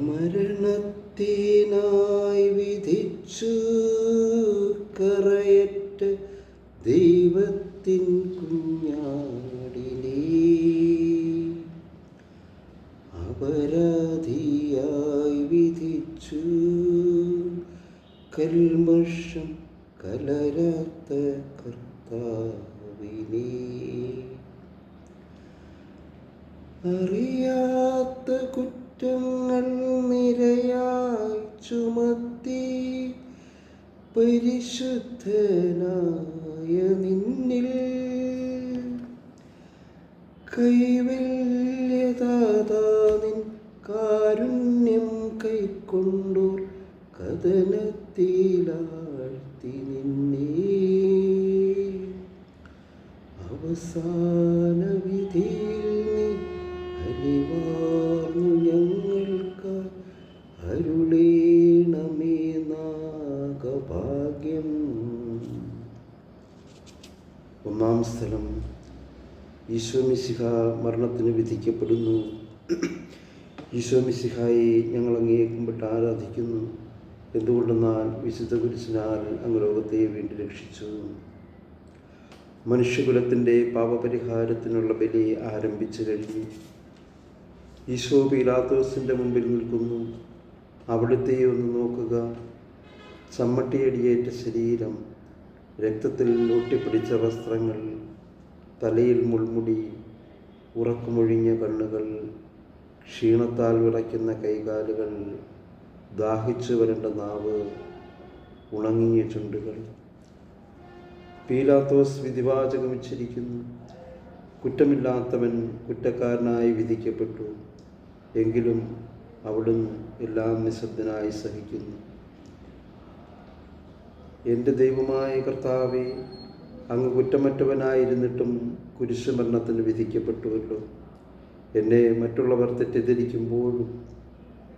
മരണത്തിനായി വിധിച്ചു കറയറ്റ ദൈവത്തിൻ കുഞ്ഞാടിനെ അപരാധിയായി വിധിച്ചു കൽമഷം കലരാത്ത കർത്താവിനെ അറിയാത്ത കുറ്റങ്ങൾ നിരയായി ചുമത്തി പരിശുദ്ധനായ നിന്നിൽ കൈവല്യദാതാനിൻ കാരുണ്യം കൈക്കൊണ്ടോർ കഥനത്തിലാഴ്ത്തി നിന്നെ അവസാന വിധിയിൽ നീ അലിവാർന്നു ഞങ്ങൾക്ക് അരുളേണമേ നാഗഭാഗ്യം. ഒന്നാം സ്ഥലം, ഈശോ മിശിഹ മരണത്തിന് വിധിക്കപ്പെടുന്നു. ഈശോ മിശിഹായെ ഞങ്ങൾ അങ്ങയെ കുമ്പിട്ട് ആരാധിക്കുന്നു. എന്തുകൊണ്ടെന്നാൽ വിശുദ്ധ കുരിശിനാൽ അങ്ങ് ലോകത്തെ വീണ്ടും രക്ഷിച്ചു. മനുഷ്യകുലത്തിൻ്റെ പാപപരിഹാരത്തിനുള്ള ബലി ആരംഭിച്ചു കഴിഞ്ഞു. ഈശോ പീലാത്തോസിൻ്റെ മുമ്പിൽ നിൽക്കുന്നു. അവിടുത്തെ ഒന്ന് നോക്കുക. ചമ്മട്ടിയടിയേറ്റ ശരീരം, രക്തത്തിൽ ഒട്ടിപ്പിടിച്ച വസ്ത്രങ്ങൾ, തലയിൽ മുൾമുടി, ഉറക്കമൊഴിഞ്ഞ കണ്ണുകൾ, ക്ഷീണത്താൽ വിറയ്ക്കുന്ന കൈകാലുകൾ, ദാഹിച്ചു വരേണ്ട നാവ്, ഉണങ്ങിയ ചുണ്ടുകൾ. പീലാത്തോസ് വിധിവാചകം ഉച്ചരിക്കുന്നു. കുറ്റമില്ലാത്തവൻ കുറ്റക്കാരനായി വിധിക്കപ്പെട്ടു. എങ്കിലും അവിടുന്ന് എല്ലാം നിശബ്ദനായി സഹിക്കുന്നു. എൻ്റെ ദൈവമായ കർത്താവേ, അങ്ങ് കുറ്റമറ്റവനായിരുന്നിട്ടും കുരിശുമരണത്തിന് വിധിക്കപ്പെട്ടുവല്ലോ. എന്നെ മറ്റുള്ളവർ തെറ്റിദ്ധരിക്കുമ്പോഴും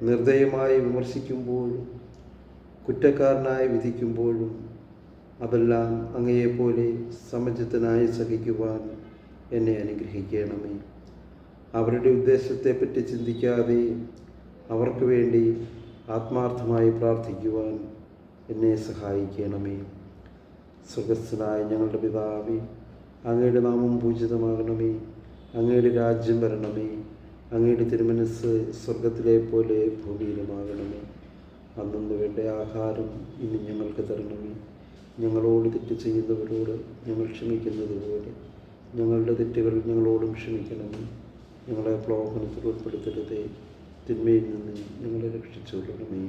നിർദ്ദയമായി വിമർശിക്കുമ്പോഴും കുറ്റക്കാരനായി വിധിക്കുമ്പോഴും അതെല്ലാം അങ്ങയെപ്പോലെ സമചിത്തനായി സഹിക്കുവാൻ എന്നെ അനുഗ്രഹിക്കണമേ. അവരുടെ ഉദ്ദേശത്തെപ്പറ്റി ചിന്തിക്കാതെ അവർക്ക് വേണ്ടി ആത്മാർത്ഥമായി പ്രാർത്ഥിക്കുവാൻ എന്നെ സഹായിക്കണമേ. സ്വർഗസ്ഥനായ ഞങ്ങളുടെ പിതാവേ, അങ്ങയുടെ നാമം പൂജിതമാകണമേ. അങ്ങയുടെ രാജ്യം വരണമേ. അങ്ങയുടെ തിരുമനസ്സ് സ്വർഗത്തിലെ പോലെ ഭൂമിയിലുമാകണമേ. അന്നു വേണ്ട ആഹാരം ഇനി ഞങ്ങൾക്ക് തരണമേ. ഞങ്ങളോട് തെറ്റ് ചെയ്യുന്നവരോട് ഞങ്ങൾ ക്ഷമിക്കുന്നത് പോലെ ഞങ്ങളുടെ തെറ്റുകൾ ഞങ്ങളോടും ക്ഷമിക്കണമേ. ഞങ്ങളെ പ്രലോഭനത്തിൽ ഉൾപ്പെടുത്തരുതേ, തിന്മയിൽ നിന്ന് ഞങ്ങളെ രക്ഷിച്ചുകൊള്ളണമേ.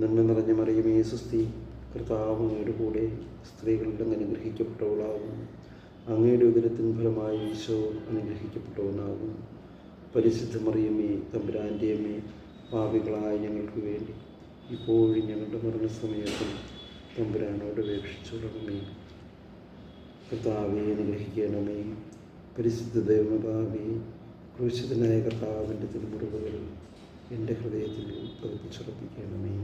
നന്മ നിറഞ്ഞ മറിയമേ സ്വസ്തി, കർത്താവ് അങ്ങയുടെ കൂടെ സ്ത്രീകളിൽ അങ്ങ് അനുഗ്രഹിക്കപ്പെട്ടവളാകുന്നു. അങ്ങയുടെ ഉദരത്തിൻ ഫലമായി ഈശോ അനുഗ്രഹിക്കപ്പെട്ടവനാകുന്നു. പരിശുദ്ധ മറിയമേ, തമ്പുരാൻ്റെ അമ്മേ, പാപികളായ ഞങ്ങൾക്ക് വേണ്ടി ഇപ്പോഴും ഞങ്ങളുടെ മരണസമയത്തും തമ്പുരാനോട് അപേക്ഷിച്ചുകൊള്ളണമേ. കർത്താവെ അനുഗ്രഹിക്കണമേ. പരിശുദ്ധ ദൈവമാതാവേ, ക്രൂശിതനായ കർത്താവിൻ്റെ തിരുമുറിവുകൾ എൻ്റെ ഹൃദയത്തിൽ പതിപ്പിച്ചുറപ്പിക്കണമേ.